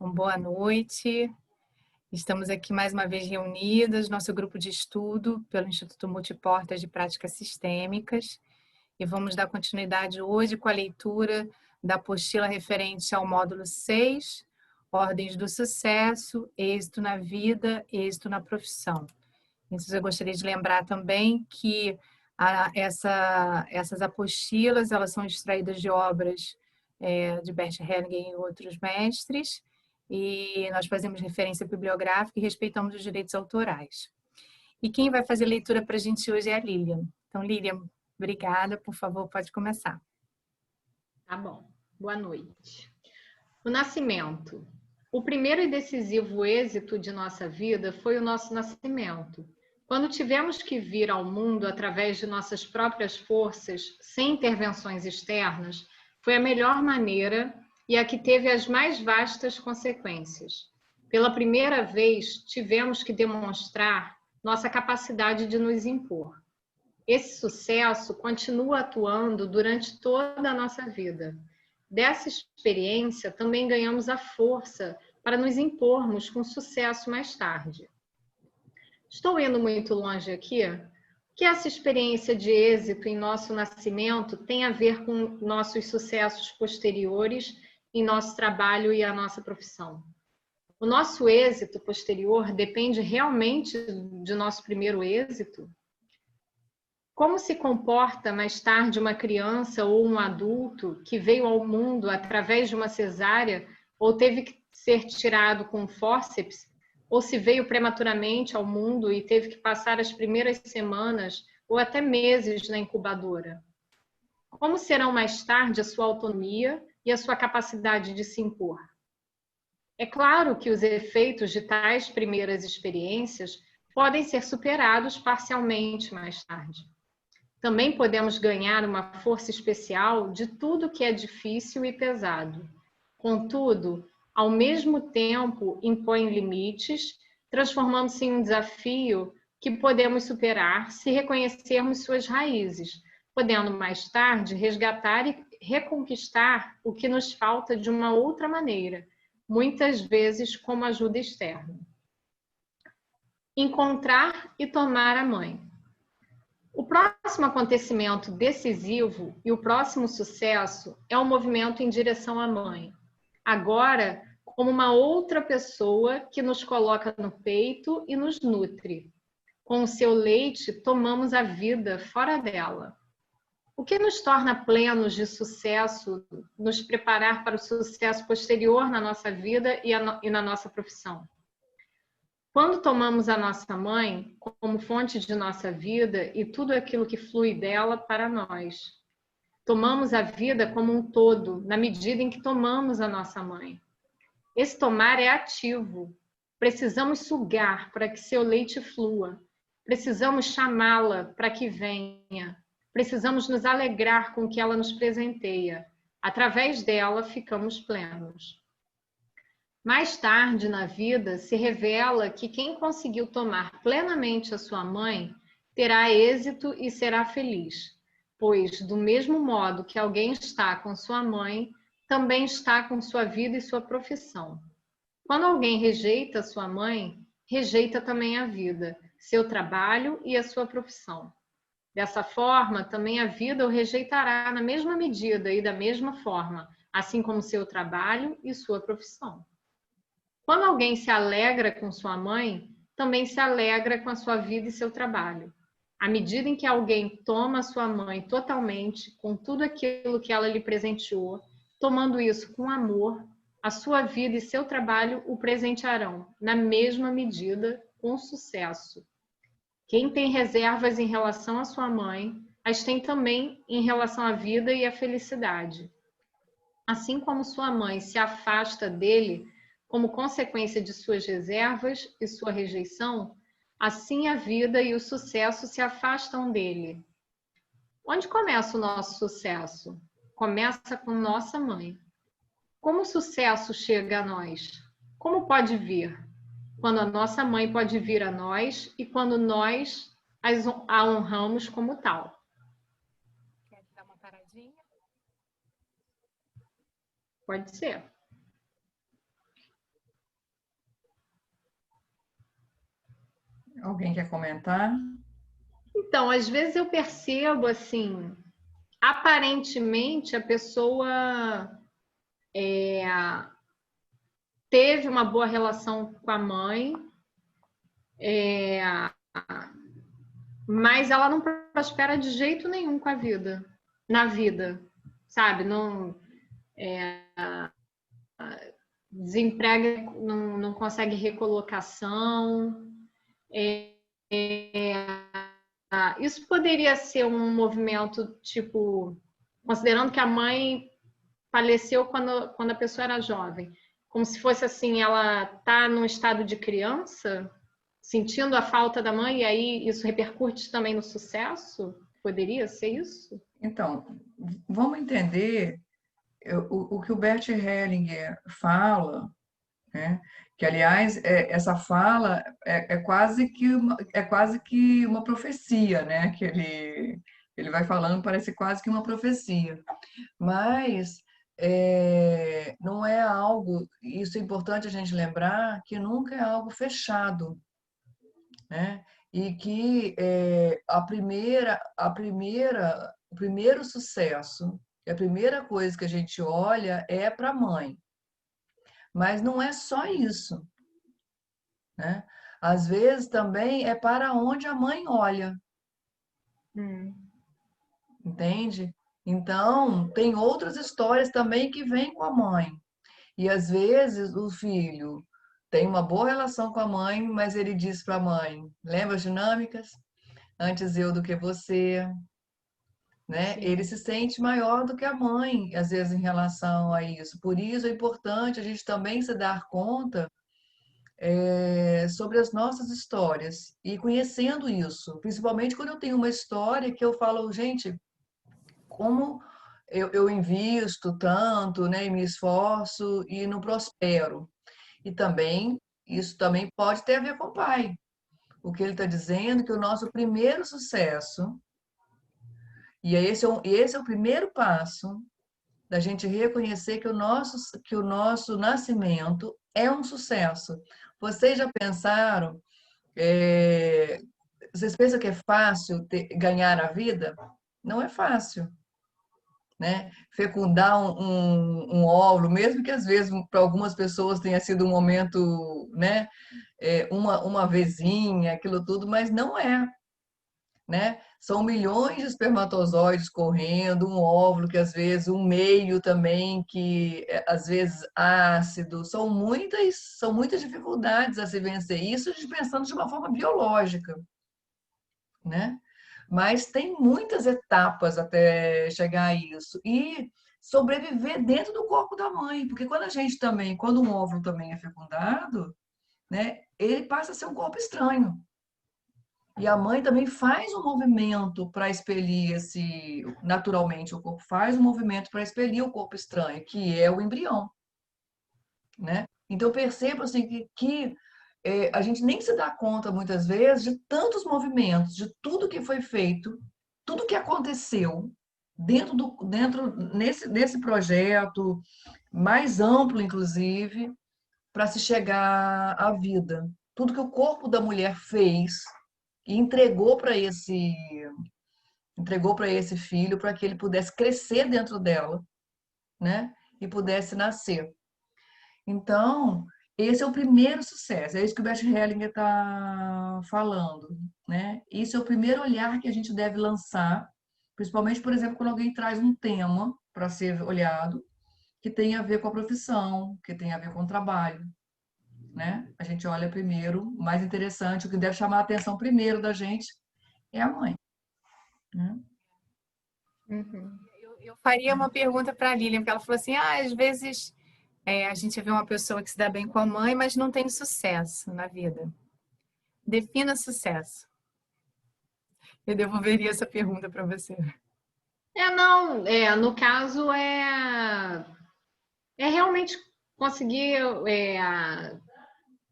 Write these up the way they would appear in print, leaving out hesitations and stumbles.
Então, boa noite. Estamos aqui mais uma vez reunidas, nosso grupo de estudo pelo Instituto Multiportas de Práticas Sistêmicas, e vamos dar continuidade hoje com a leitura da apostila referente ao módulo 6, Ordens do Sucesso, Êxito na Vida, Êxito na Profissão. Então, eu gostaria de lembrar também que essas apostilas elas são extraídas de obras de Bert Hellinger e outros mestres, e nós fazemos referência bibliográfica e respeitamos os direitos autorais. E quem vai fazer leitura para a gente hoje é a Lilian. Então, Lilian, obrigada, por favor, pode começar. Tá bom. Boa noite. O nascimento. O primeiro e decisivo êxito de nossa vida foi o nosso nascimento. Quando tivemos que vir ao mundo através de nossas próprias forças, sem intervenções externas, foi a melhor maneira e a que teve as mais vastas consequências. Pela primeira vez, tivemos que demonstrar nossa capacidade de nos impor. Esse sucesso continua atuando durante toda a nossa vida. Dessa experiência, também ganhamos a força para nos impormos com sucesso mais tarde. Estou indo muito longe aqui? O que essa experiência de êxito em nosso nascimento tem a ver com nossos sucessos posteriores em nosso trabalho e a nossa profissão? O nosso êxito posterior depende realmente de nosso primeiro êxito? Como se comporta mais tarde uma criança ou um adulto que veio ao mundo através de uma cesárea ou teve que ser tirado com fórceps, ou se veio prematuramente ao mundo e teve que passar as primeiras semanas ou até meses na incubadora? Como serão mais tarde a sua autonomia e a sua capacidade de se impor? É claro que os efeitos de tais primeiras experiências podem ser superados parcialmente mais tarde. Também podemos ganhar uma força especial de tudo que é difícil e pesado. Contudo, ao mesmo tempo, impõe limites, transformando-se em um desafio que podemos superar se reconhecermos suas raízes, podendo mais tarde resgatar e reconquistar o que nos falta de uma outra maneira, muitas vezes como ajuda externa. Encontrar e tomar a mãe. O próximo acontecimento decisivo e o próximo sucesso é o movimento em direção à mãe. Agora, como uma outra pessoa que nos coloca no peito e nos nutre. Com o seu leite, tomamos a vida fora dela. O que nos torna plenos de sucesso, nos preparar para o sucesso posterior na nossa vida e na nossa profissão? Quando tomamos a nossa mãe como fonte de nossa vida e tudo aquilo que flui dela para nós, tomamos a vida como um todo, na medida em que tomamos a nossa mãe. Esse tomar é ativo. Precisamos sugar para que seu leite flua. Precisamos chamá-la para que venha. Precisamos nos alegrar com o que ela nos presenteia. Através dela, ficamos plenos. Mais tarde na vida, se revela que quem conseguiu tomar plenamente a sua mãe terá êxito e será feliz, pois, do mesmo modo que alguém está com sua mãe, também está com sua vida e sua profissão. Quando alguém rejeita sua mãe, rejeita também a vida, seu trabalho e a sua profissão. Dessa forma, também a vida o rejeitará na mesma medida e da mesma forma, assim como seu trabalho e sua profissão. Quando alguém se alegra com sua mãe, também se alegra com a sua vida e seu trabalho. À medida em que alguém toma sua mãe totalmente, com tudo aquilo que ela lhe presenteou, tomando isso com amor, a sua vida e seu trabalho o presentearão, na mesma medida, com sucesso. Quem tem reservas em relação à sua mãe, as tem também em relação à vida e à felicidade. Assim como sua mãe se afasta dele, como consequência de suas reservas e sua rejeição, assim a vida e o sucesso se afastam dele. Onde começa o nosso sucesso? Começa com nossa mãe. Como o sucesso chega a nós? Como pode vir? Quando a nossa mãe pode vir a nós e quando nós a honramos como tal. Quer dar uma paradinha? Pode ser. Alguém quer comentar? Então, às vezes eu percebo assim, aparentemente a pessoa teve uma boa relação com a mãe, mas ela não prospera de jeito nenhum com a vida, na vida, sabe? Não desemprega, não consegue recolocação. Isso poderia ser um movimento, tipo, considerando que a mãe faleceu quando a pessoa era jovem, como se fosse assim, ela tá num estado de criança, sentindo a falta da mãe, e aí isso repercute também no sucesso? Poderia ser isso? Então, vamos entender o que o Bert Hellinger fala, né? Que, aliás, essa fala é quase que uma profecia, né? Que ele vai falando, parece quase que uma profecia. Mas não é algo, isso é importante a gente lembrar, que nunca é algo fechado, né? E que o primeiro sucesso, e a primeira coisa que a gente olha é para a mãe. Mas não é só isso, né? Às vezes também é para onde a mãe olha, entende? Então, tem outras histórias também que vêm com a mãe. E às vezes o filho tem uma boa relação com a mãe, mas ele diz para a mãe: lembra as dinâmicas? Antes eu do que você, né? Sim. Ele se sente maior do que a mãe, às vezes, em relação a isso. Por isso é importante a gente também se dar conta sobre as nossas histórias e conhecendo isso, principalmente quando eu tenho uma história que eu falo, gente, como eu invisto tanto, né, e me esforço e não prospero. E também, isso também pode ter a ver com o pai. O que ele está dizendo é que o nosso primeiro sucesso, e esse é o primeiro passo da gente reconhecer que o nosso nascimento é um sucesso. Vocês já pensaram, é, vocês pensam que é fácil ganhar a vida? Não é fácil, né? Fecundar um óvulo, mesmo que às vezes para algumas pessoas tenha sido um momento, né? Uma vezinha, aquilo tudo, mas não é, né? São milhões de espermatozoides correndo, um óvulo que às vezes, um meio também que às vezes ácido, são muitas dificuldades a se vencer. Isso a gente pensando de uma forma biológica, né? Mas tem muitas etapas até chegar a isso. E sobreviver dentro do corpo da mãe, porque quando um óvulo também é fecundado, né, ele passa a ser um corpo estranho. E a mãe também faz um movimento para expelir naturalmente o corpo faz um movimento para expelir o corpo estranho, que é o embrião, né? Então percebo assim que a gente nem se dá conta muitas vezes de tantos movimentos, de tudo que foi feito, tudo que aconteceu nesse projeto mais amplo, inclusive, para se chegar à vida. Tudo que o corpo da mulher fez e entregou para esse filho para que ele pudesse crescer dentro dela, né? E pudesse nascer. Então, esse é o primeiro sucesso, é isso que o Bert Hellinger está falando, né? Isso é o primeiro olhar que a gente deve lançar, principalmente, por exemplo, quando alguém traz um tema para ser olhado que tem a ver com a profissão, que tem a ver com o trabalho, né? A gente olha primeiro, o mais interessante, o que deve chamar a atenção primeiro da gente é a mãe, né? Uhum. Eu faria uma pergunta para a Lilian, porque ela falou assim: às vezes a gente vê uma pessoa que se dá bem com a mãe, mas não tem sucesso na vida. Defina sucesso. Eu devolveria essa pergunta para você. Não, no caso é realmente conseguir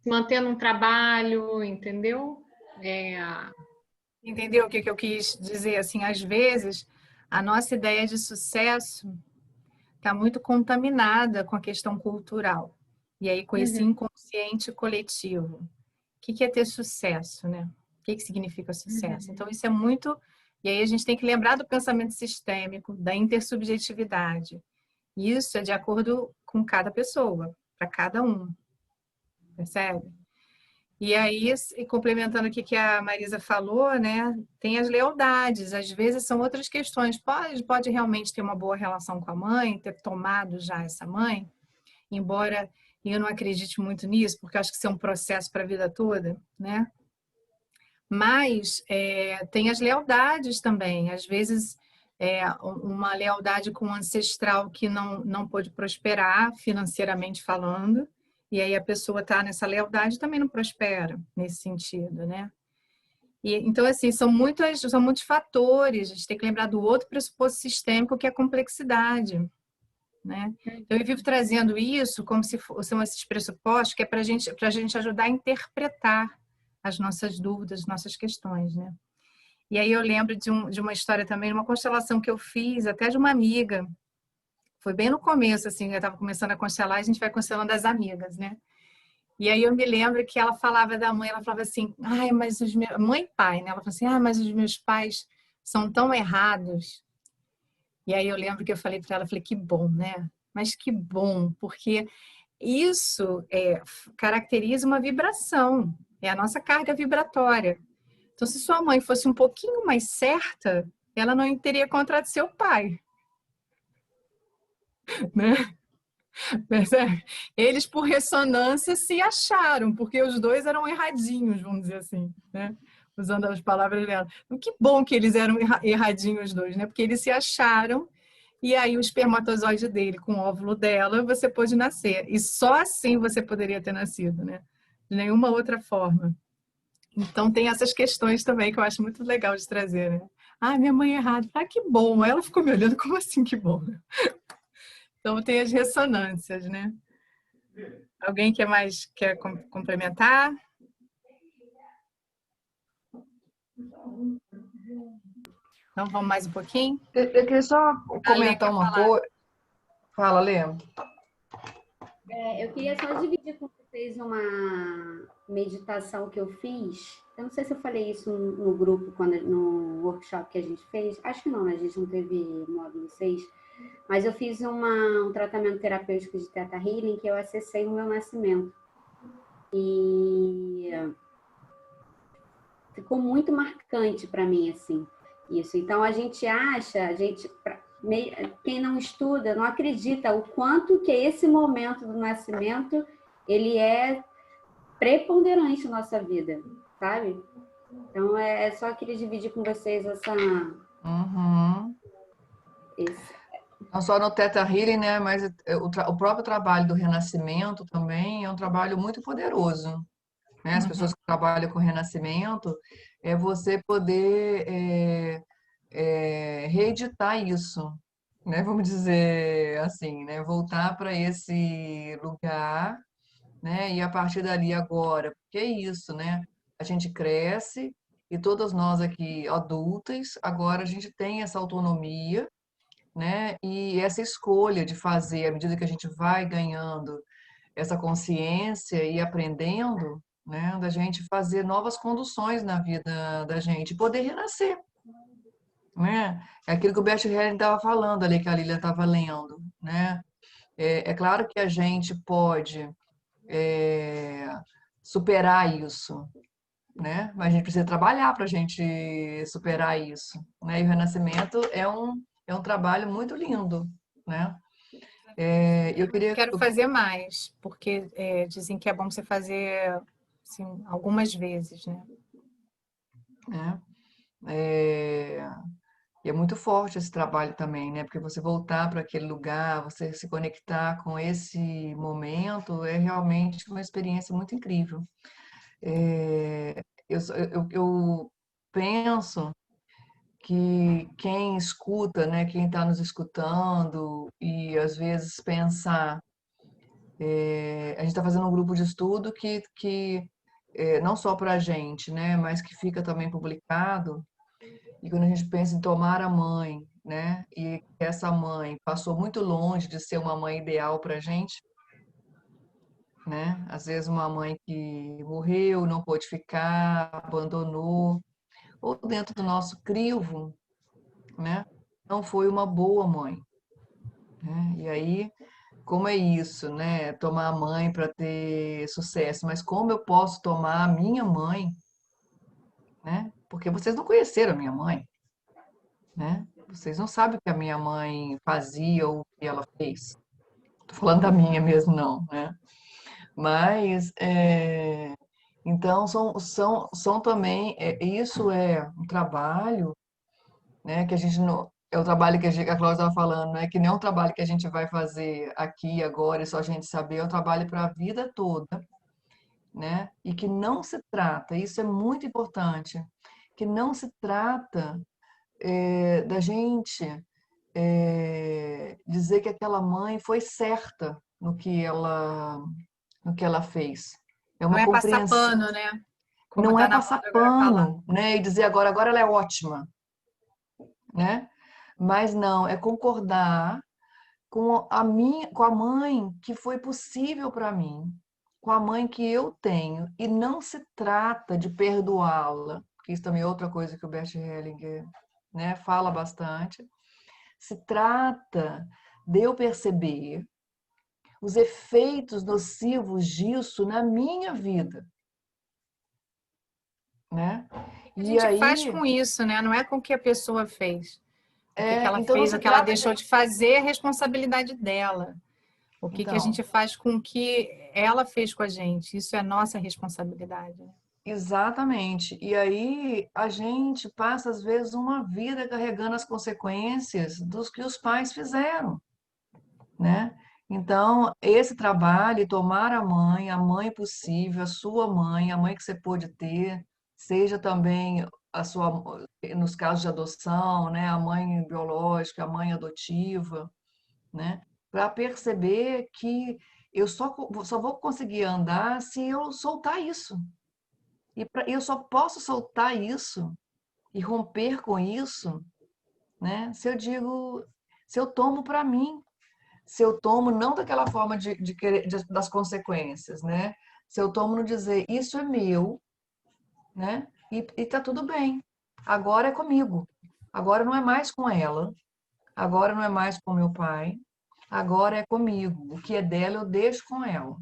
se manter num trabalho, entendeu? Entendeu o que eu quis dizer? Assim, às vezes, a nossa ideia de sucesso está muito contaminada com a questão cultural. E aí, com esse Uhum. inconsciente coletivo. O que é ter sucesso, né? O que significa sucesso? Então, isso é muito... E aí a gente tem que lembrar do pensamento sistêmico, da intersubjetividade. Isso é de acordo com cada pessoa, para cada um, percebe? E aí, complementando o que a Marisa falou, né, tem as lealdades, às vezes são outras questões. Pode realmente ter uma boa relação com a mãe, ter tomado já essa mãe, embora eu não acredite muito nisso, porque acho que isso é um processo para a vida toda, né? Mas tem as lealdades também, às vezes uma lealdade com um ancestral que não pôde prosperar financeiramente falando, e aí a pessoa está nessa lealdade também não prospera nesse sentido, né? E, então, assim, são muitos fatores, a gente tem que lembrar do outro pressuposto sistêmico, que é a complexidade, né? Então, eu vivo trazendo isso como se são esses pressupostos que é para a gente ajudar a interpretar as nossas dúvidas, nossas questões, né? E aí eu lembro de uma história também, uma constelação que eu fiz, até de uma amiga, foi bem no começo, assim, eu estava começando a constelar, a gente vai constelando as amigas, né? E aí eu me lembro que ela falava da mãe, ela falava assim, ai, mas os meus... Mãe e pai, né? Ela falou assim, ah, mas os meus pais são tão errados. E aí eu lembro que eu falei para ela, falei, que bom, né? Mas que bom, porque isso caracteriza uma vibração, é a nossa carga vibratória. Então, se sua mãe fosse um pouquinho mais certa, ela não teria contrato seu pai, né? Percebe? Eles, por ressonância, se acharam, porque os dois eram erradinhos, vamos dizer assim, né? Usando as palavras dela. Que bom que eles eram erradinhos os dois, né? Porque eles se acharam e aí o espermatozoide dele com o óvulo dela, você pôde nascer. E só assim você poderia ter nascido, né? De nenhuma outra forma. Então tem essas questões também que eu acho muito legal de trazer, né? Ah, minha mãe é errada. Ah, que bom. Aí ela ficou me olhando, como assim que bom? Então tem as ressonâncias, né? Alguém quer complementar? Então vamos mais um pouquinho? Eu queria só A Lê comentar quer uma falar. coisa. Fala, Lê. Eu queria só dividir com vocês uma meditação que eu fiz. Eu não sei se eu falei isso no grupo, no workshop que a gente fez. Acho que não, né? A gente não teve módulo 6. Mas eu fiz um tratamento terapêutico de Theta Healing que eu acessei no meu nascimento. E ficou muito marcante para mim, assim, isso. Então, a gente acha, quem não estuda, não acredita o quanto que esse momento do nascimento, ele é preponderante na nossa vida, sabe? Então, só queria dividir com vocês Uhum. Não só no Theta Healing, né? Mas o próprio trabalho do renascimento também é um trabalho muito poderoso, né? As pessoas que trabalham com renascimento, é você poder reeditar isso, né? Vamos dizer assim, né? Voltar para esse lugar, né? E a partir dali agora, porque é isso, né? A gente cresce e todas nós aqui adultas, agora a gente tem essa autonomia, né? E essa escolha de fazer, à medida que a gente vai ganhando essa consciência e aprendendo, né? Da gente fazer novas conduções na vida da gente, poder renascer, né? É aquilo que o Bert Helling estava falando ali, que a Lilian estava lendo, né? É claro que a gente pode superar isso, né? Mas a gente precisa trabalhar para a gente superar isso, né? E o renascimento é um trabalho muito lindo, né? Eu queria... Quero fazer mais, porque dizem que é bom você fazer assim, algumas vezes, né? E é muito forte esse trabalho também, né? Porque você voltar para aquele lugar, você se conectar com esse momento, é realmente uma experiência muito incrível. Eu penso que quem escuta, né, quem está nos escutando e às vezes pensar, a gente está fazendo um grupo de estudo que não só para a gente, né, mas que fica também publicado, e quando a gente pensa em tomar a mãe, né, e que essa mãe passou muito longe de ser uma mãe ideal para a gente, né? Às vezes uma mãe que morreu, não pôde ficar, abandonou, ou dentro do nosso crivo, né? Não foi uma boa mãe, né? E aí, como é isso, né? Tomar a mãe para ter sucesso, mas como eu posso tomar a minha mãe, né? Porque vocês não conheceram a minha mãe, né? Vocês não sabem o que a minha mãe fazia ou o que ela fez. Tô falando da minha mesmo, não, né? Mas, então, são também, isso é um trabalho, né, que a gente não, é o trabalho que a Cláudia estava falando, né, que não é um trabalho que a gente vai fazer aqui, agora, é só a gente saber, é um trabalho para a vida toda, né, e que não se trata, isso é muito importante, que não se trata da gente dizer que aquela mãe foi certa no que ela fez. É Não uma é passar compreensão, pano, né? Como não é está na passar moda agora falar. pano, né, e dizer agora ela é ótima, né? Mas não, é concordar com a mãe que foi possível para mim, com a mãe que eu tenho, e não se trata de perdoá-la, porque isso também é outra coisa que o Bert Hellinger, né, fala bastante. Se trata de eu perceber os efeitos nocivos disso na minha vida, né? A E gente faz aí, com isso, né? Não é com o que a pessoa fez. O que ela então não fez, o se que ela trata de deixou de fazer é responsabilidade dela. O que a então, gente faz com o que ela fez com a gente. Isso é nossa responsabilidade. exatamente. E aí a gente passa às vezes uma vida carregando as consequências dos que os pais fizeram, né? Então, esse trabalho, tomar a mãe possível, a sua mãe, a mãe que você pôde ter, seja também a sua, nos casos de adoção, né, a mãe biológica, a mãe adotiva, né, para perceber que eu só vou conseguir andar se eu soltar isso. Eu só posso soltar isso e romper com isso, né, se eu tomo para mim, se eu tomo não daquela forma de querer, das consequências, né? Se eu tomo no dizer isso é meu, né? E tá tudo bem. Agora é comigo. Agora não é mais com ela. Agora não é mais com meu pai. Agora é comigo. O que é dela eu deixo com ela,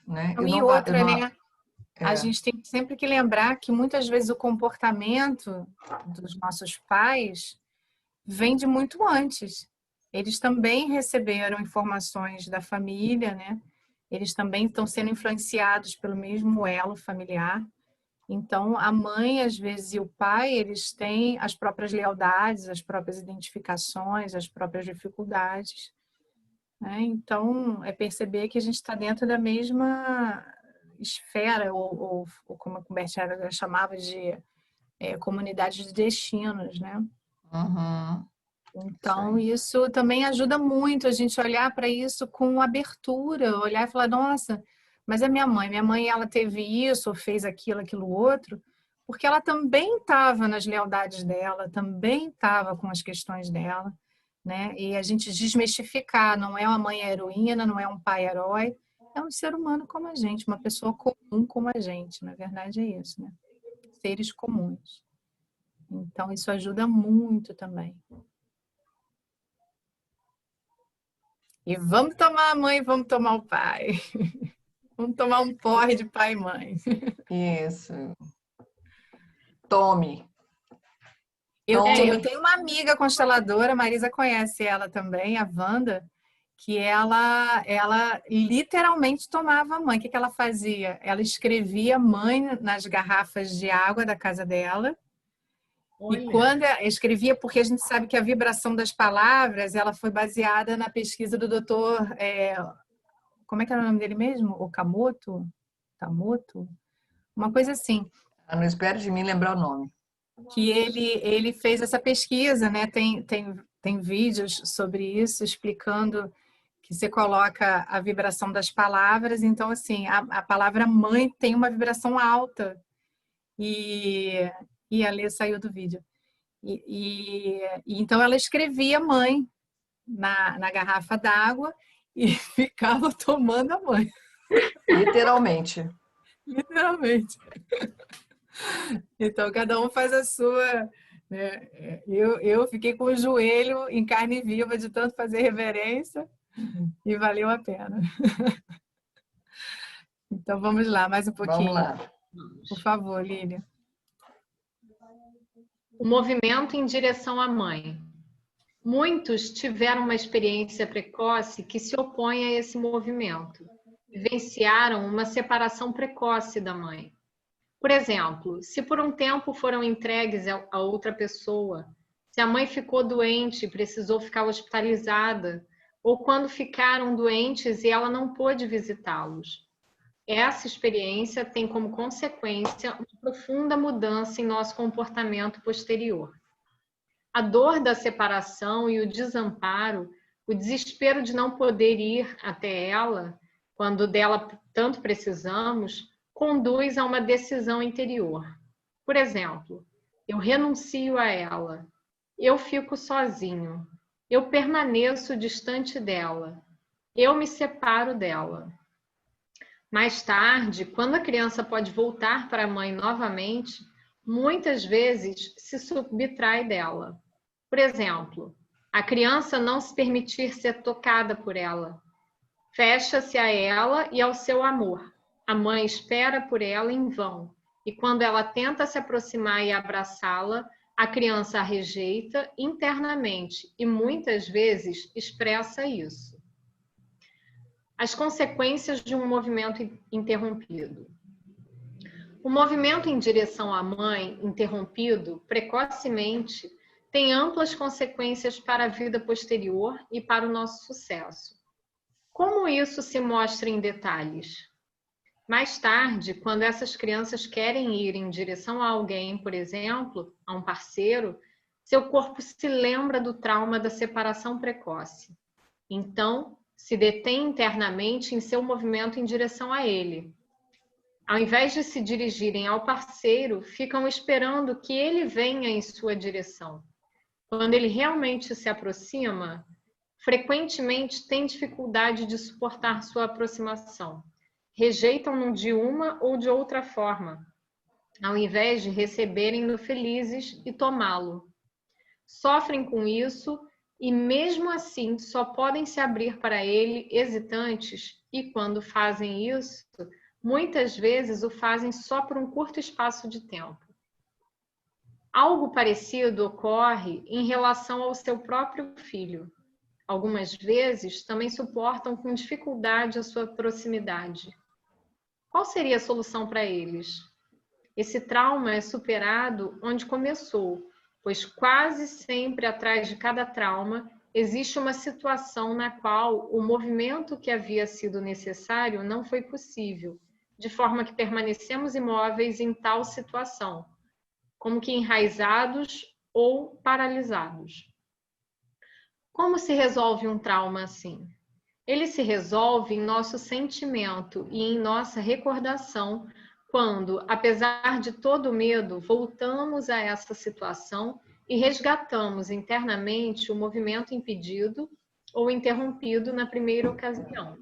né? E outra, Eu não, né? A gente tem sempre que lembrar que muitas vezes o comportamento dos nossos pais vem de muito antes. Eles também receberam informações da família, né? Eles também estão sendo influenciados pelo mesmo elo familiar. Então, a mãe, às vezes, e o pai, eles têm as próprias lealdades, as próprias identificações, as próprias dificuldades, né? Então, é perceber que a gente está dentro da mesma esfera, ou como a Bert Hellinger chamava de comunidade de destinos, né? uhum, isso Então, aí. isso também ajuda muito a gente olhar para isso com abertura, olhar e falar, nossa, mas é minha mãe ela teve isso, ou fez aquilo, aquilo outro, porque ela também estava nas lealdades dela, também estava com as questões dela, né? E a gente desmistificar, não é uma mãe heroína, não é um pai herói, é um ser humano como a gente, uma pessoa comum como a gente, na verdade é isso, né? Seres comuns. Então, isso ajuda muito também. E vamos tomar a mãe, vamos tomar o pai. Vamos tomar um porre de pai e mãe. Isso. Tome. Eu Tome. tenho uma amiga consteladora, a Marisa conhece ela também, a Wanda, que ela literalmente tomava a mãe. O que ela fazia? Ela escrevia mãe nas garrafas de água da casa dela. E Olha, quando escrevia, porque a gente sabe que a vibração das palavras, ela foi baseada na pesquisa do doutor, como é que era o nome dele mesmo? Okamoto? Tamoto? Uma coisa assim, Não espere de mim lembrar o nome. que ele fez essa pesquisa, né? Tem vídeos sobre isso explicando que você coloca a vibração das palavras, então assim, a palavra mãe tem uma vibração alta e, e a Lê saiu do vídeo. E então ela escrevia mãe na garrafa d'água e ficava tomando a mãe. Literalmente. Literalmente. Então, cada um faz a sua, né? Eu fiquei com o joelho em carne viva de tanto fazer reverência e valeu a pena. Então, vamos lá, mais um pouquinho. Vamos lá. Por favor, Lília. O movimento em direção à mãe. Muitos tiveram uma experiência precoce que se opõe a esse movimento. Vivenciaram uma separação precoce da mãe. Por exemplo, se por um tempo foram entregues a outra pessoa, se a mãe ficou doente e precisou ficar hospitalizada, ou quando ficaram doentes e ela não pôde visitá-los. Essa experiência tem como consequência uma profunda mudança em nosso comportamento posterior. A dor da separação e o desamparo, o desespero de não poder ir até ela, quando dela tanto precisamos, conduz a uma decisão interior. Por exemplo, eu renuncio a ela, eu fico sozinho, eu permaneço distante dela, eu me separo dela. Mais tarde, quando a criança pode voltar para a mãe novamente, muitas vezes se subtrai dela. Por exemplo, a criança não se permitir ser tocada por ela. Fecha-se a ela e ao seu amor. A mãe espera por ela em vão. E quando ela tenta se aproximar e abraçá-la, a criança a rejeita internamente e muitas vezes expressa isso. As consequências de um movimento interrompido. O movimento em direção à mãe, interrompido precocemente, tem amplas consequências para a vida posterior e para o nosso sucesso. Como isso se mostra em detalhes? Mais tarde, quando essas crianças querem ir em direção a alguém, por exemplo, a um parceiro, seu corpo se lembra do trauma da separação precoce. Então, se detém internamente em seu movimento em direção a ele. Ao invés de se dirigirem ao parceiro, ficam esperando que ele venha em sua direção. Quando ele realmente se aproxima, frequentemente tem dificuldade de suportar sua aproximação. Rejeitam-no de uma ou de outra forma, ao invés de receberem-no felizes e tomá-lo. Sofrem com isso e, mesmo assim, só podem se abrir para ele hesitantes e, quando fazem isso, muitas vezes o fazem só por um curto espaço de tempo. Algo parecido ocorre em relação ao seu próprio filho. Algumas vezes também suportam com dificuldade a sua proximidade. Qual seria a solução para eles? Esse trauma é superado onde começou, pois quase sempre atrás de cada trauma existe uma situação na qual o movimento que havia sido necessário não foi possível, de forma que permanecemos imóveis em tal situação, como que enraizados ou paralisados. Como se resolve um trauma assim? Ele se resolve em nosso sentimento e em nossa recordação, quando, apesar de todo o medo, voltamos a essa situação e resgatamos internamente o movimento impedido ou interrompido na primeira ocasião.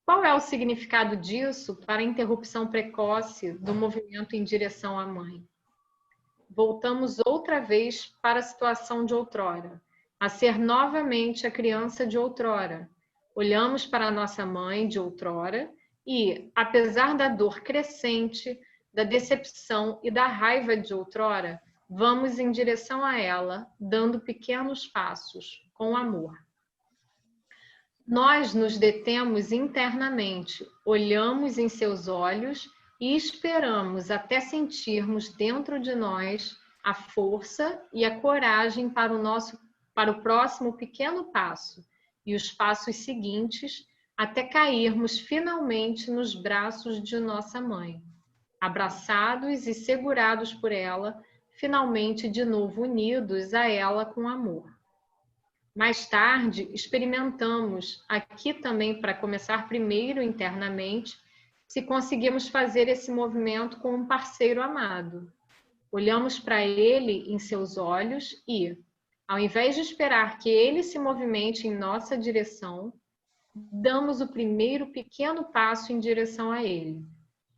Qual é o significado disso para a interrupção precoce do movimento em direção à mãe? Voltamos outra vez para a situação de outrora, a ser novamente a criança de outrora. Olhamos para a nossa mãe de outrora e, apesar da dor crescente, da decepção e da raiva de outrora, vamos em direção a ela, dando pequenos passos, com amor. Nós nos detemos internamente, olhamos em seus olhos e esperamos até sentirmos dentro de nós a força e a coragem para o próximo pequeno passo e os passos seguintes até cairmos finalmente nos braços de nossa mãe, abraçados e segurados por ela, finalmente de novo unidos a ela com amor. Mais tarde, experimentamos, aqui também para começar primeiro internamente, se conseguimos fazer esse movimento com um parceiro amado. Olhamos para ele em seus olhos e, ao invés de esperar que ele se movimente em nossa direção, damos o primeiro pequeno passo em direção a ele.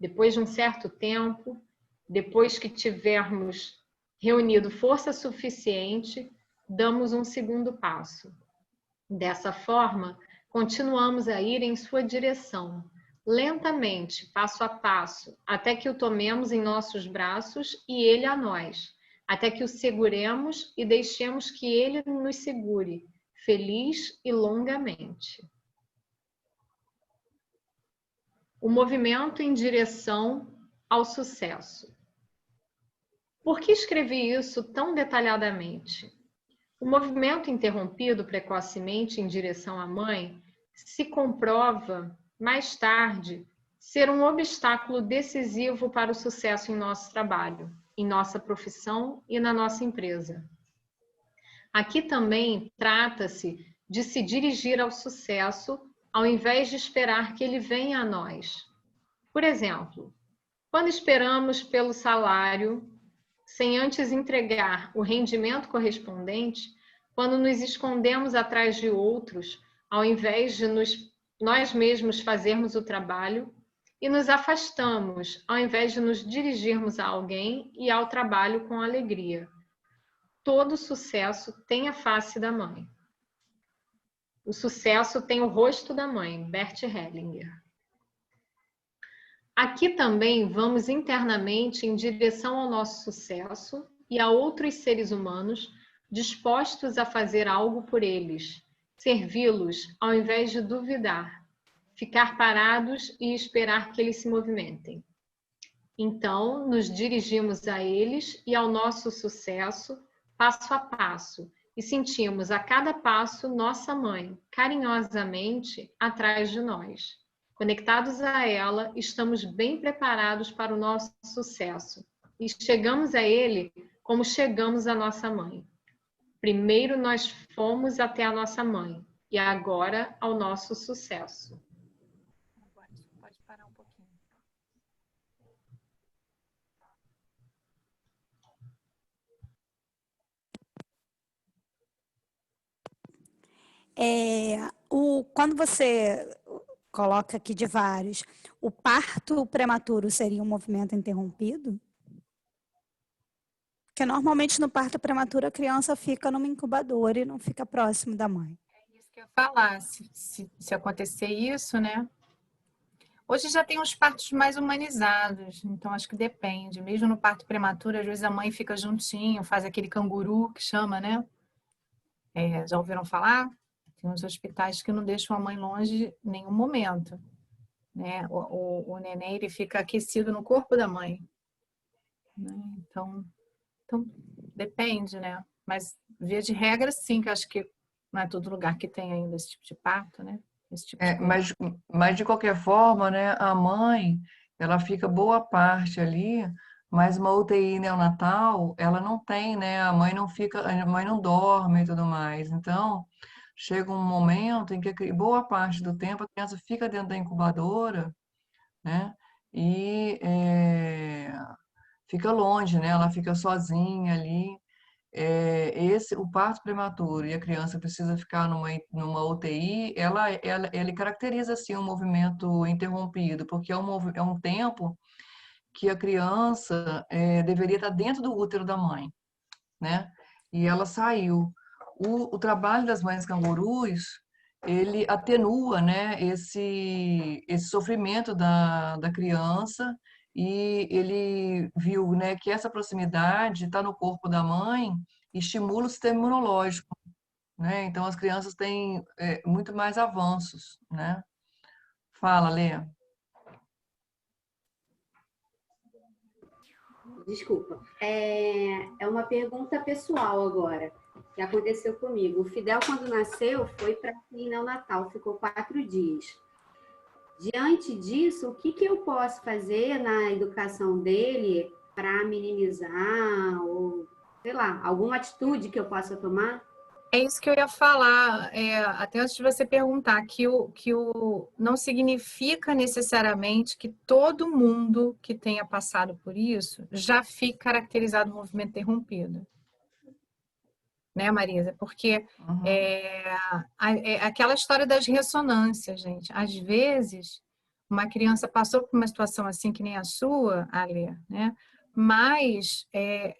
Depois de um certo tempo, depois que tivermos reunido força suficiente, damos um segundo passo. Dessa forma, continuamos a ir em sua direção, lentamente, passo a passo, até que o tomemos em nossos braços e ele a nós, até que o seguremos e deixemos que ele nos segure, feliz e longamente. O movimento em direção ao sucesso. Por que escrevi isso tão detalhadamente? O movimento interrompido precocemente em direção à mãe se comprova, mais tarde, ser um obstáculo decisivo para o sucesso em nosso trabalho, em nossa profissão e na nossa empresa. Aqui também trata-se de se dirigir ao sucesso ao invés de esperar que ele venha a nós. Por exemplo, quando esperamos pelo salário, sem antes entregar o rendimento correspondente, quando nos escondemos atrás de outros, ao invés de nós mesmos fazermos o trabalho, e nos afastamos, ao invés de nos dirigirmos a alguém e ao trabalho com alegria. Todo sucesso tem a face da mãe. O sucesso tem o rosto da mãe, Bert Hellinger. Aqui também vamos internamente em direção ao nosso sucesso e a outros seres humanos dispostos a fazer algo por eles, servi-los ao invés de duvidar, ficar parados e esperar que eles se movimentem. Então, nos dirigimos a eles e ao nosso sucesso, passo a passo, e sentimos a cada passo nossa mãe, carinhosamente, atrás de nós. Conectados a ela, estamos bem preparados para o nosso sucesso e chegamos a ele como chegamos à nossa mãe. Primeiro nós fomos até a nossa mãe e agora ao nosso sucesso. Pode parar um pouquinho. Quando você coloca aqui de vários, o parto prematuro seria um movimento interrompido? Porque normalmente no parto prematuro a criança fica numa incubadora e não fica próximo da mãe. É isso que eu ia falar, se acontecer isso, né? Hoje já tem os partos mais humanizados, então acho que depende. Mesmo no parto prematuro, às vezes a mãe fica juntinho, faz aquele canguru que chama, né? Já ouviram falar? Tem uns hospitais que não deixam a mãe longe em nenhum momento, né? O neném ele fica aquecido no corpo da mãe, né? Então depende, né? Mas via de regra, sim, que acho que não é todo lugar que tem ainda esse tipo de parto, né? Esse tipo de coisa. Mas de qualquer forma, né, a mãe, ela fica boa parte ali, mas uma UTI neonatal, ela não tem, né? A mãe não fica, a mãe não dorme e tudo mais. Então, chega um momento em que boa parte do tempo a criança fica dentro da incubadora, né? E fica longe, né? Ela fica sozinha ali. O parto prematuro e a criança precisa ficar numa UTI, ele caracteriza assim um movimento interrompido, porque é um tempo que a criança deveria estar dentro do útero da mãe, né? E ela saiu. O trabalho das mães cangurus, ele atenua, né, esse sofrimento da criança, e ele viu, né, que essa proximidade está no corpo da mãe e estimula o sistema imunológico, né? Então as crianças têm muito mais avanços, né? Fala, Lê. Desculpa. É uma pergunta pessoal agora, que aconteceu comigo. O Fidel, quando nasceu, foi para a neonatal, ficou 4 dias. Diante disso, o que eu posso fazer na educação dele para minimizar, ou, sei lá, alguma atitude que eu possa tomar? É isso que eu ia falar, até antes de você perguntar, que não significa necessariamente que todo mundo que tenha passado por isso já fique caracterizado no movimento interrompido. né, Marisa? Porque Uhum. é aquela história das ressonâncias, gente. Às vezes, uma criança passou por uma situação assim que nem a sua, Ale, né? Mas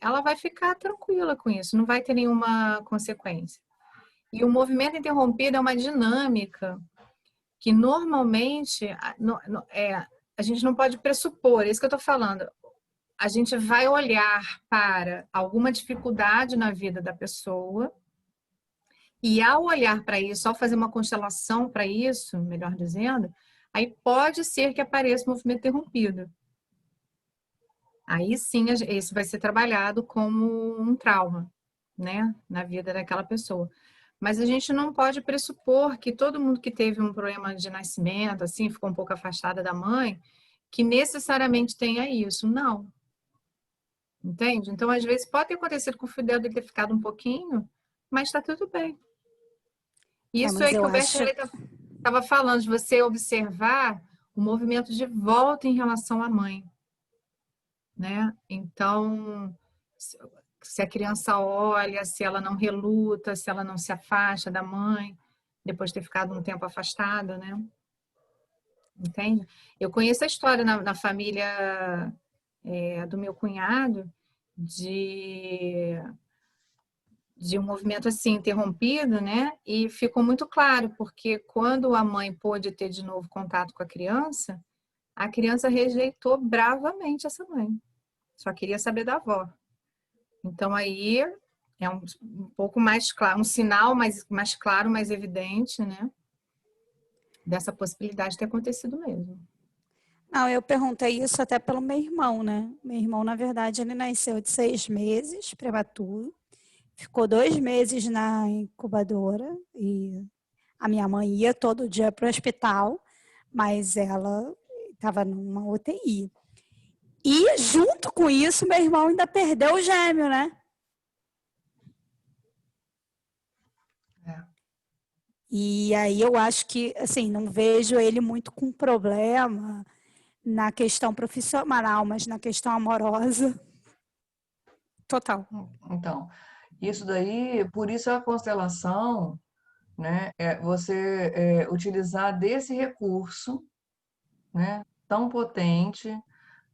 ela vai ficar tranquila com isso, não vai ter nenhuma consequência. E o movimento interrompido é uma dinâmica que normalmente a gente não pode pressupor, é isso que eu estou falando. A gente vai olhar para alguma dificuldade na vida da pessoa e ao olhar para isso, ao fazer uma constelação para isso, melhor dizendo, aí pode ser que apareça o movimento interrompido. Aí sim, esse vai ser trabalhado como um trauma, né, na vida daquela pessoa. Mas a gente não pode pressupor que todo mundo que teve um problema de nascimento, assim, ficou um pouco afastada da mãe, que necessariamente tenha isso. Não. Entende? Então, às vezes, pode ter acontecido com o Fidel de ter ficado um pouquinho, mas está tudo bem. Isso Mas é que eu o acho. Berkeley estava falando, de você observar o movimento de volta em relação à mãe, né? Então, se a criança olha, se ela não reluta, se ela não se afasta da mãe, depois de ter ficado um tempo afastada, né? Entende? Eu conheço a história na família do meu cunhado de um movimento assim interrompido, né? E ficou muito claro, porque quando a mãe pôde ter de novo contato com a criança rejeitou bravamente essa mãe. Só queria saber da avó. Então aí é um pouco mais claro, um sinal mais claro, mais evidente, né? Dessa possibilidade de ter acontecido mesmo. Não, eu perguntei isso até pelo meu irmão, né? Meu irmão, na verdade, ele nasceu de 6 meses, prematuro. Ficou 2 meses na incubadora e a minha mãe ia todo dia para o hospital, mas ela estava numa UTI. E junto com isso, meu irmão ainda perdeu o gêmeo, né? E aí eu acho que, assim, não vejo ele muito com problema na questão profissional, mas na questão amorosa, total. Então, isso daí, por isso a constelação, né, é você utilizar desse recurso, né, tão potente,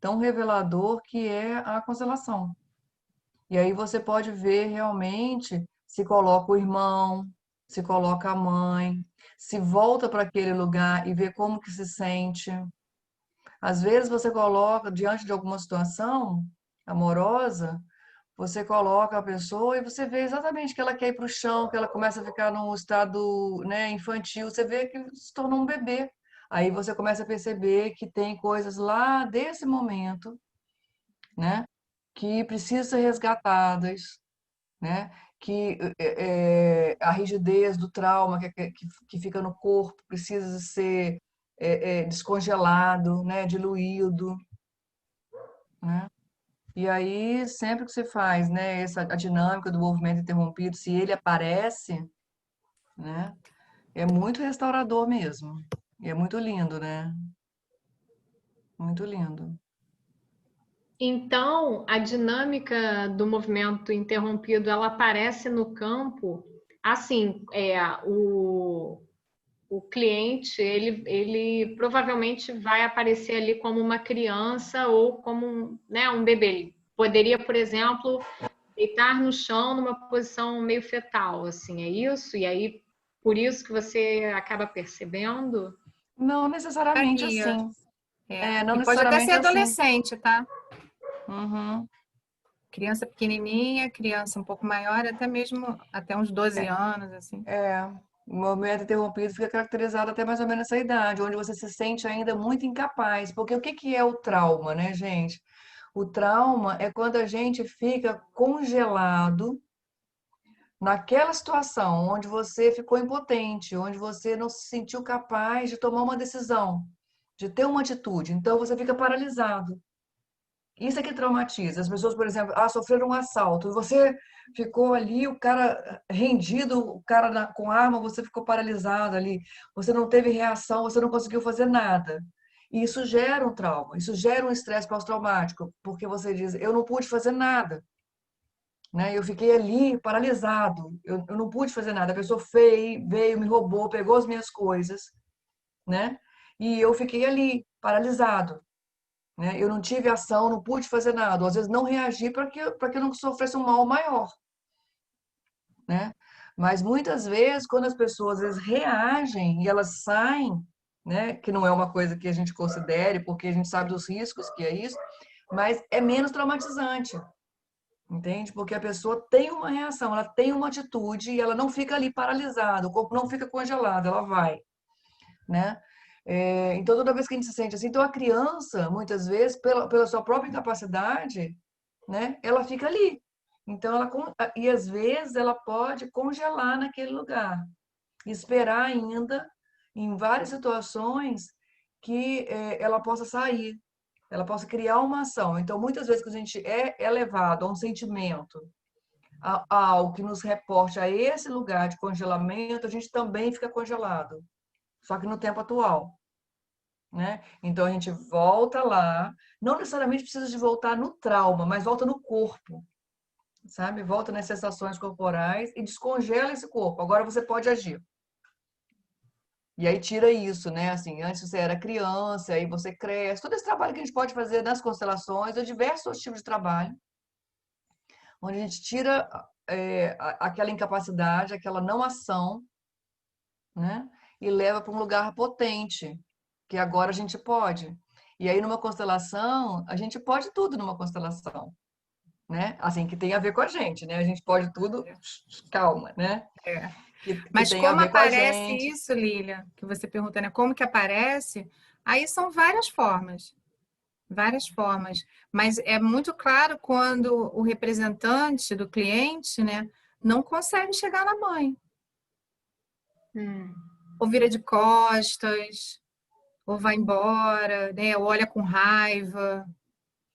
tão revelador que é a constelação. E aí você pode ver realmente se coloca o irmão, se coloca a mãe, se volta para aquele lugar e vê como que se sente. Às vezes você coloca diante de alguma situação amorosa, você coloca a pessoa e você vê exatamente que ela quer ir para o chão, que ela começa a ficar num estado, né, infantil, você vê que se tornou um bebê. Aí você começa a perceber que tem coisas lá desse momento, né, que precisam ser resgatadas, né? Que a rigidez do trauma que fica no corpo precisa ser descongelado, né? Diluído, né? E aí, sempre que você faz, né, a dinâmica do movimento interrompido, se ele aparece, né, é muito restaurador mesmo. E é muito lindo, né? Muito lindo. Então, a dinâmica do movimento interrompido, ela aparece no campo, assim, o cliente, ele provavelmente vai aparecer ali como uma criança ou como né, um bebê. Ele poderia, por exemplo, deitar no chão numa posição meio fetal, assim, é isso? E aí, por isso que você acaba percebendo? Não necessariamente Varia. assim. Não E pode até ser necessariamente assim. adolescente, tá? Uhum. Criança pequenininha, criança um pouco maior, até mesmo até uns 12 anos, assim. O movimento interrompido fica caracterizado até mais ou menos essa idade, onde você se sente ainda muito incapaz. Porque o que que é o trauma, né, gente? O trauma é quando a gente fica congelado naquela situação onde você ficou impotente, onde você não se sentiu capaz de tomar uma decisão, de ter uma atitude. Então você fica paralisado. Isso é que traumatiza. As pessoas, por exemplo, sofreram um assalto. Você ficou ali, o cara rendido, o cara com arma, você ficou paralisado ali. Você não teve reação, você não conseguiu fazer nada. E isso gera um trauma, isso gera um estresse pós-traumático, porque você diz, eu não pude fazer nada. né? Eu fiquei ali paralisado, eu não pude fazer nada. A pessoa veio, me roubou, pegou as minhas coisas, né? E eu fiquei ali paralisado, né? Eu não tive ação, não pude fazer nada. Ou, às vezes não reagi para que eu não sofresse um mal maior, né? Mas muitas vezes, quando as pessoas às vezes reagem e elas saem, né? Que não é uma coisa que a gente considere, porque a gente sabe dos riscos que é isso, mas é menos traumatizante. Entende? Porque a pessoa tem uma reação, ela tem uma atitude e ela não fica ali paralisada, o corpo não fica congelado, ela vai, né? Então, toda vez que a gente se sente assim, então a criança, muitas vezes, pela sua própria incapacidade, né, ela fica ali. Então, e às vezes ela pode congelar naquele lugar, esperar ainda, em várias situações, que ela possa sair, ela possa criar uma ação. Então, muitas vezes que a gente é levado a um sentimento, a algo que nos reporte a esse lugar de congelamento, a gente também fica congelado, só que no tempo atual, né? Então, a gente volta lá, não necessariamente precisa de voltar no trauma, mas volta no corpo, sabe? Volta nas sensações corporais e descongela esse corpo. Agora você pode agir. E aí tira isso, né? Assim, antes você era criança, aí você cresce. Todo esse trabalho que a gente pode fazer nas constelações, ou diversos outros tipos de trabalho, onde a gente tira aquela incapacidade, aquela não ação, né? E leva para um lugar potente, que agora a gente pode. E aí, numa constelação, a gente pode tudo numa constelação, né? Assim, que tem a ver com a gente, né? A gente pode tudo, calma, né? É. Que Mas tem a como ver com a aparece gente. isso, Lília, que você pergunta, né? Como que aparece? Aí são várias formas. Várias formas. Mas é muito claro quando o representante do cliente, né, não consegue chegar na mãe. Ou vira de costas, ou vai embora, né? Ou olha com raiva.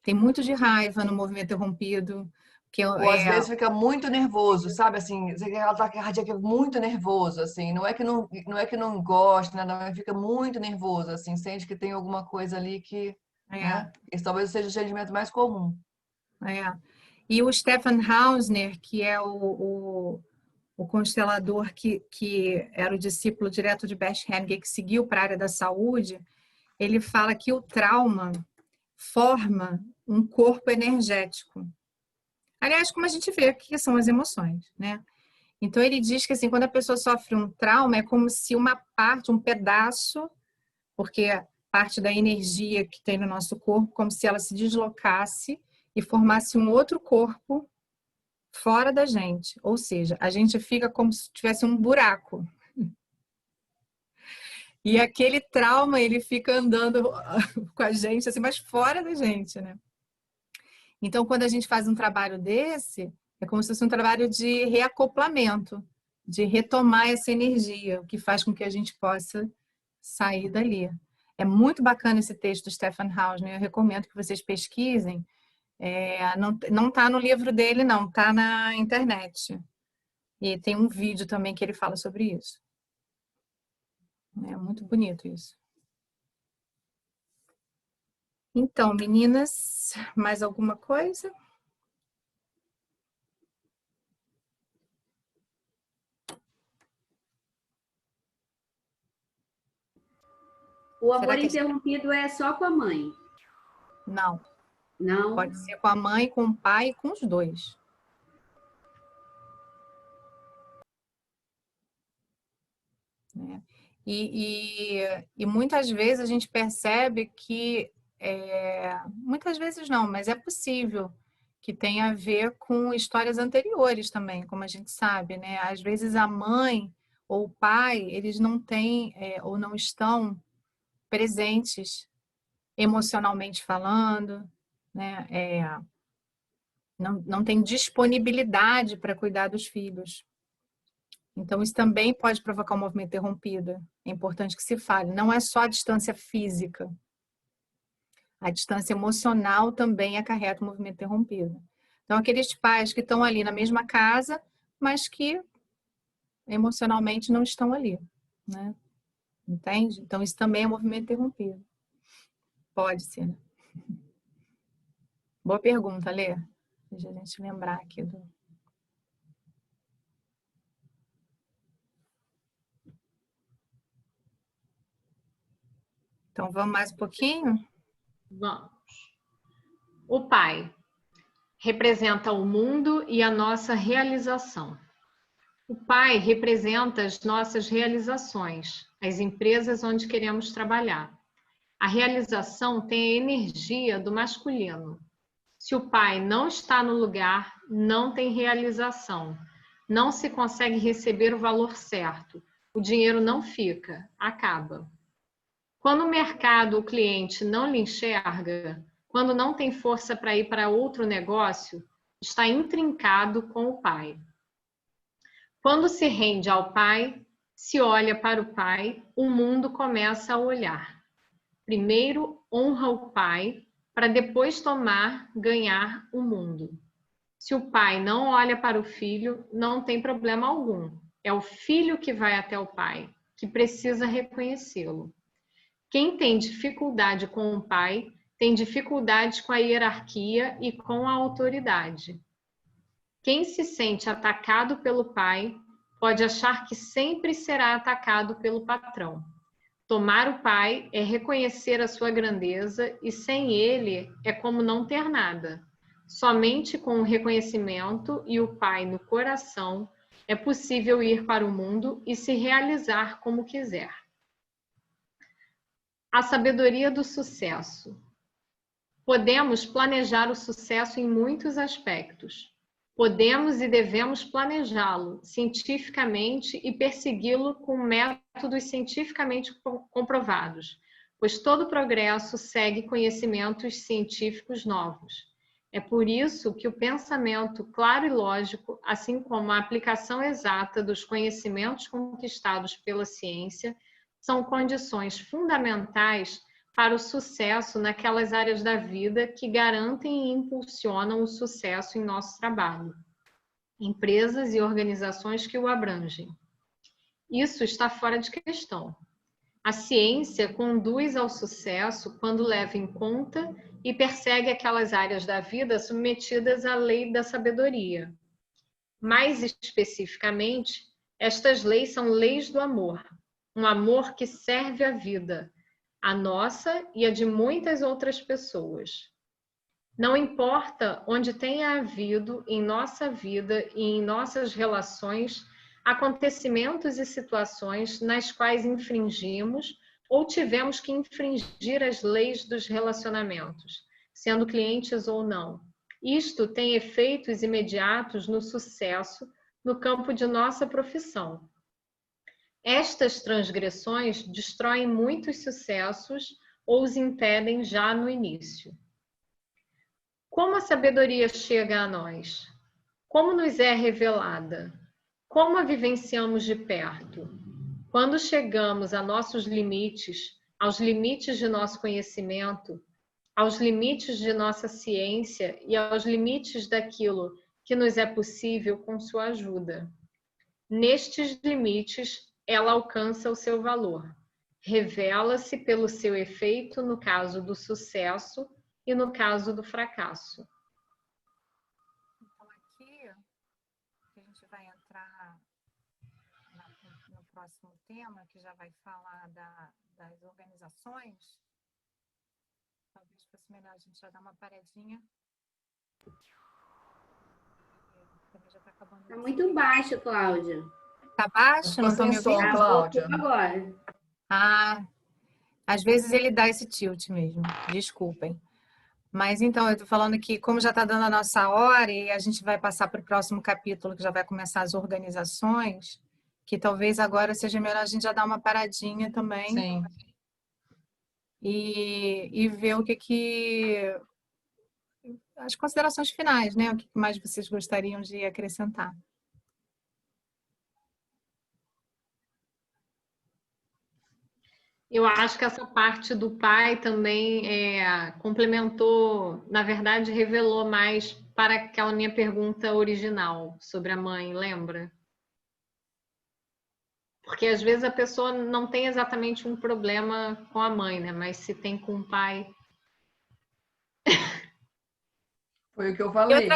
Tem muito de raiva no movimento interrompido. Que Ou às vezes fica muito nervoso, sabe? Assim, aquele ataque cardíaco é muito nervoso, assim. Não é que não gosta, né? Não, fica muito nervoso, assim. Sente que tem alguma coisa ali que, é, né? Esse talvez seja o sentimento mais comum. é. E o Stefan Hausner, que é o constelador que era o discípulo direto de Bert Hellinger, que seguiu para a área da saúde, ele fala que o trauma forma um corpo energético. Aliás, como a gente vê que são as emoções, né? Então ele diz que assim, quando a pessoa sofre um trauma, é como se uma parte, um pedaço, porque parte da energia que tem no nosso corpo, como se ela se deslocasse e formasse um outro corpo fora da gente. Ou seja, a gente fica como se tivesse um buraco. E aquele trauma, ele fica andando com a gente, assim, mas fora da gente, né? Então, quando a gente faz um trabalho desse, é como se fosse um trabalho de reacoplamento, de retomar essa energia, o que faz com que a gente possa sair dali. É muito bacana esse texto do Stefan Hausner, eu recomendo que vocês pesquisem. Não está no livro dele, não, está na internet. E tem um vídeo também que ele fala sobre isso. É muito bonito isso. Então, meninas, mais alguma coisa? O Será amor que a gente... interrompido é só com a mãe? Não. Não? Pode ser com a mãe, com o pai, com os dois. Né? E muitas vezes a gente percebe que, muitas vezes não, mas é possível que tenha a ver com histórias anteriores também, como a gente sabe, né? Às vezes a mãe ou o pai, eles não têm ou não estão presentes emocionalmente falando, né? Não tem disponibilidade para cuidar dos filhos. Então, isso também pode provocar um movimento interrompido. É importante que se fale. Não é só a distância física. A distância emocional também acarreta o movimento interrompido. Então, aqueles pais que estão ali na mesma casa, mas que emocionalmente não estão ali, né? Entende? Então, isso também é um movimento interrompido. Pode ser, né? Boa pergunta, Lê. Deixa a gente lembrar aqui do... Então, vamos mais um pouquinho? Vamos. O pai representa o mundo e a nossa realização. O pai representa as nossas realizações, as empresas onde queremos trabalhar. A realização tem a energia do masculino. Se o pai não está no lugar, não tem realização. Não se consegue receber o valor certo. O dinheiro não fica, acaba. Quando o mercado, o cliente não lhe enxerga, quando não tem força para ir para outro negócio, está intrincado com o pai. Quando se rende ao pai, se olha para o pai, o mundo começa a olhar. Primeiro honra o pai, para depois ganhar o mundo. Se o pai não olha para o filho, não tem problema algum. É o filho que vai até o pai, que precisa reconhecê-lo. Quem tem dificuldade com o pai, tem dificuldade com a hierarquia e com a autoridade. Quem se sente atacado pelo pai, pode achar que sempre será atacado pelo patrão. Tomar o pai é reconhecer a sua grandeza e sem ele é como não ter nada. Somente com o reconhecimento e o pai no coração é possível ir para o mundo e se realizar como quiser. A sabedoria do sucesso. Podemos planejar o sucesso em muitos aspectos. Podemos e devemos planejá-lo cientificamente e persegui-lo com métodos cientificamente comprovados, pois todo progresso segue conhecimentos científicos novos. É por isso que o pensamento claro e lógico, assim como a aplicação exata dos conhecimentos conquistados pela ciência, são condições fundamentais para o sucesso naquelas áreas da vida que garantem e impulsionam o sucesso em nosso trabalho, empresas e organizações que o abrangem. Isso está fora de questão. A ciência conduz ao sucesso quando leva em conta e persegue aquelas áreas da vida submetidas à lei da sabedoria. Mais especificamente, estas leis são leis do amor, um amor que serve à vida, a nossa e a de muitas outras pessoas. Não importa onde tenha havido em nossa vida e em nossas relações acontecimentos e situações nas quais infringimos ou tivemos que infringir as leis dos relacionamentos, sendo clientes ou não. Isto tem efeitos imediatos no sucesso no campo de nossa profissão. Estas transgressões destroem muitos sucessos ou os impedem já no início. Como a sabedoria chega a nós? Como nos é revelada? Como a vivenciamos de perto? Quando chegamos a nossos limites, aos limites de nosso conhecimento, aos limites de nossa ciência e aos limites daquilo que nos é possível com sua ajuda. Nestes limites, ela alcança o seu valor. Revela-se pelo seu efeito no caso do sucesso e no caso do fracasso. Então, aqui a gente vai entrar no próximo tema, que já vai falar das organizações. Talvez fosse melhor a gente já dar uma paradinha. Já está acabando. Está muito baixo, Cláudia. Está baixo? Ficou Não estou sem me som, ouvindo? Cláudia. Agora. Ah, às vezes ele dá esse tilt mesmo. Desculpem. Mas então, eu estou falando que, como já está dando a nossa hora e a gente vai passar para o próximo capítulo, que já vai começar as organizações, que talvez agora seja melhor a gente já dar uma paradinha também. Sim. E ver o que as considerações finais, né? O que mais vocês gostariam de acrescentar. Eu acho que essa parte do pai também complementou, na verdade, revelou mais para aquela minha pergunta original sobre a mãe, lembra? Porque às vezes a pessoa não tem exatamente um problema com a mãe, né? Mas se tem com o pai. Foi o que eu falei.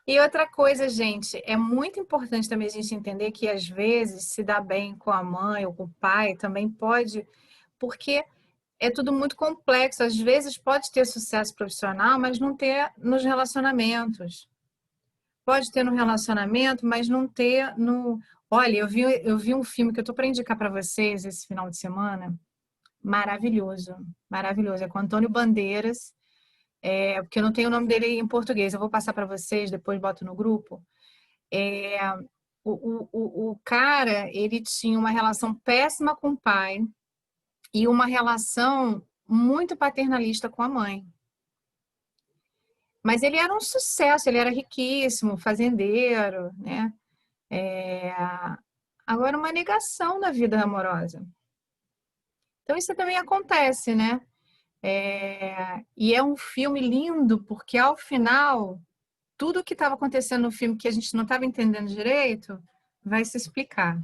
E outra coisa, gente, é muito importante também a gente entender que às vezes se dar bem com a mãe ou com o pai também pode, porque é tudo muito complexo. Às vezes pode ter sucesso profissional, mas não ter nos relacionamentos. Pode ter no relacionamento, mas não ter no... Olha, eu vi um filme que eu estou para indicar para vocês esse final de semana. Maravilhoso, maravilhoso. É com Antônio Bandeiras, porque eu não tenho o nome dele em português. Eu vou passar para vocês, depois boto no grupo. É, o cara, ele tinha uma relação péssima com o pai e uma relação muito paternalista com a mãe. Mas ele era um sucesso, ele era riquíssimo, fazendeiro, né? Agora, uma negação da vida amorosa. Então, isso também acontece, né? E é um filme lindo, porque ao final, tudo o que estava acontecendo no filme que a gente não estava entendendo direito, vai se explicar,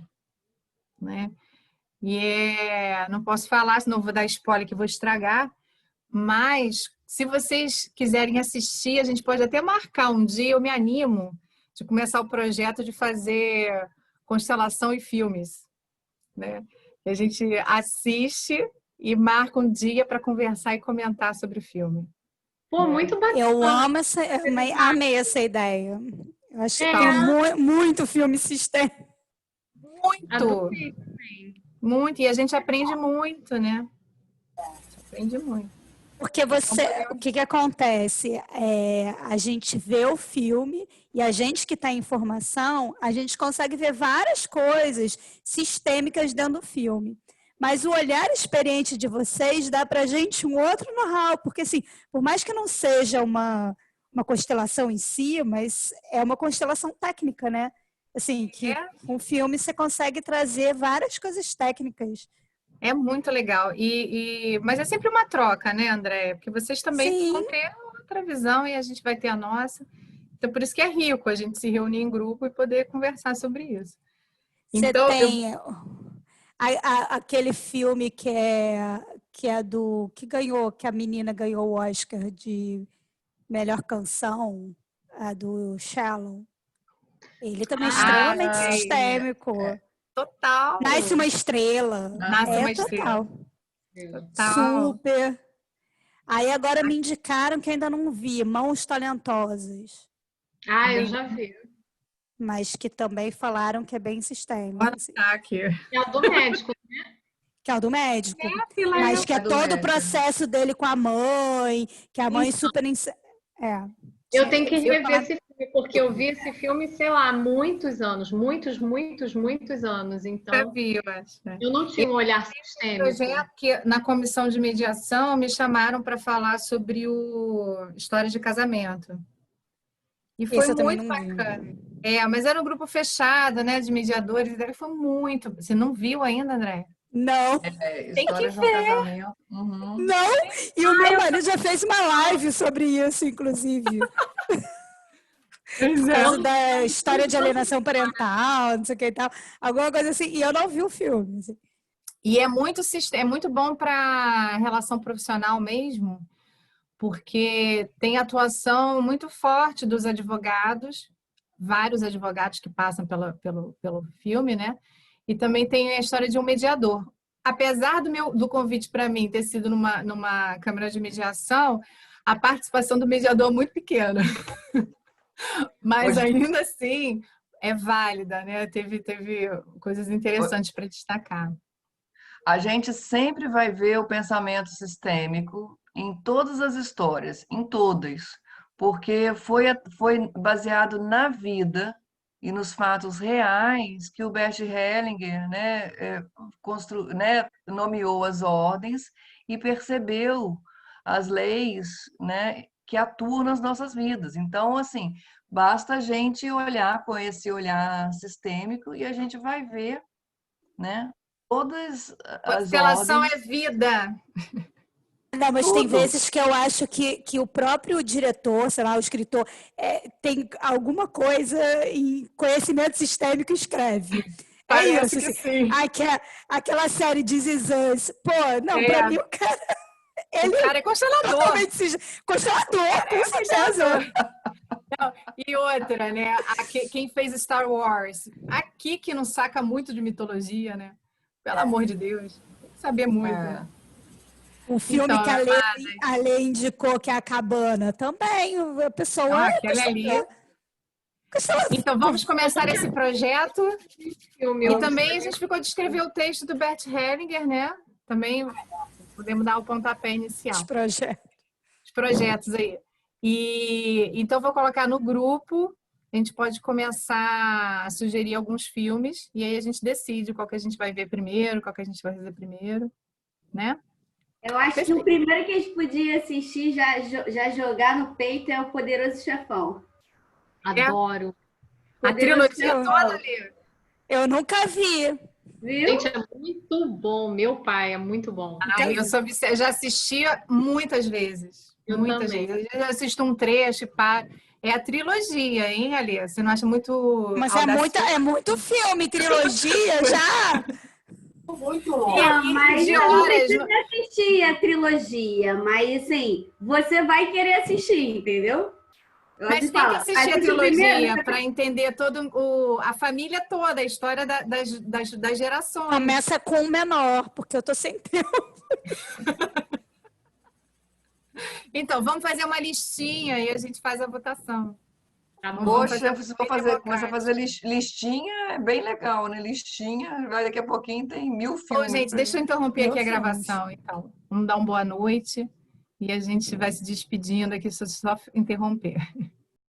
né? Não posso falar, senão vou dar spoiler que vou estragar, mas se vocês quiserem assistir, a gente pode até marcar um dia, eu me animo de começar o projeto de fazer constelação e filmes, né? E a gente assiste e marca um dia para conversar e comentar sobre o filme. Pô, muito bacana. Eu amo amei essa ideia. Eu acho que tem muito filme sistêmico. Muito! Muito, e a gente aprende muito, né? Aprende muito. Porque o que acontece? A gente vê o filme e a gente que está em formação, a gente consegue ver várias coisas sistêmicas dentro do filme. Mas o olhar experiente de vocês dá para a gente um outro know-how, porque assim, por mais que não seja uma constelação em si, mas é uma constelação técnica, né? Assim, que com o filme você consegue trazer várias coisas técnicas. É muito legal. Mas é sempre uma troca, né, André? Porque vocês também vão ter outra visão e a gente vai ter a nossa. Então, por isso que é rico a gente se reunir em grupo e poder conversar sobre isso. Você então, tem aquele filme que que a menina ganhou o Oscar de melhor canção, a do Shallow. Ele também é extremamente sistêmico. Total. Nasce uma estrela. Nasce uma estrela. Total. Super. Aí agora me indicaram que ainda não vi, Mãos Talentosas. Eu já vi. Mas que também falaram que é bem sistêmico. Assim. É o do médico, né? Que é o do médico. Mas que é todo o processo dele com a mãe, que a mãe super... Eu tenho que rever esse filme, porque eu vi esse filme, sei lá, há muitos anos. Muitos anos. Então, eu acho. Eu não tinha um olhar sistêmico. Que na comissão de mediação me chamaram para falar sobre o História de Casamento. E foi muito bacana. Mas era um grupo fechado, né, de mediadores. Foi muito... Você não viu ainda, André? Não. Tem que ver. Uhum. Não. E o meu marido já fez uma live sobre isso, inclusive. Da história de alienação parental, não sei o que e tal. Alguma coisa assim. E eu não vi o filme. Assim. E é muito bom para relação profissional mesmo, porque tem atuação muito forte dos advogados, vários advogados que passam pelo filme, né? E também tem a história de um mediador. Apesar do convite para mim ter sido numa câmara de mediação, a participação do mediador é muito pequena. Mas ainda assim é válida, né? Teve coisas interessantes para destacar. A gente sempre vai ver o pensamento sistêmico em todas as histórias, em todas, porque foi baseado na vida e nos fatos reais que o Bert Hellinger, nomeou as ordens e percebeu as leis, né, que atuam nas nossas vidas. Então, assim, basta a gente olhar com esse olhar sistêmico e a gente vai ver, né, todas as constelação ordens. É vida. Não, mas tem vezes que eu acho que o próprio diretor, sei lá, o escritor, tem alguma coisa em conhecimento sistêmico e escreve. Parece isso, que sim. Aquela série This Is Us. Pô, não, pra mim o cara... O cara é constelador. Constelador, com certeza. Não, e outra, né? Quem fez Star Wars? Aqui que não saca muito de mitologia, né? Pelo amor de Deus. Tem que saber muito. Né? O filme Então, que a Lê indicou, que é A Cabana, também. A pessoa... aquele ali. Então, vamos começar esse projeto. E também a gente ficou de escrever o texto do Bert Hellinger, né? Também podemos dar o pontapé inicial. Os projetos aí. E então, vou colocar no grupo. A gente pode começar a sugerir alguns filmes. E aí a gente decide qual que a gente vai ver primeiro, qual que a gente vai fazer primeiro, né? Eu acho que o primeiro que a gente podia assistir, já jogar no peito, é o Poderoso Chefão. Adoro. A trilogia toda ali. Eu nunca vi. Viu? Gente, é muito bom. Meu pai é muito bom. Eu já assisti muitas vezes. Muitas vezes. Eu já assisto um trecho, pá. É a trilogia, hein, Alê? Você não acha muito... Mas é muito filme, trilogia, já... Muito longo. Mas eu não precisa assistir a trilogia, mas assim, você vai querer assistir, entendeu? Mas tem que assistir a trilogia para entender a família toda, a história das gerações. Começa com o menor, porque eu tô sem tempo. Então, vamos fazer uma listinha e a gente faz a votação. Poxa, se for começar a fazer listinha, é bem legal, né? Listinha, daqui a pouquinho tem 1000 filmes. Gente, deixa eu interromper aqui a gravação, então. Vamos dar uma boa noite e a gente vai se despedindo aqui, só interromper.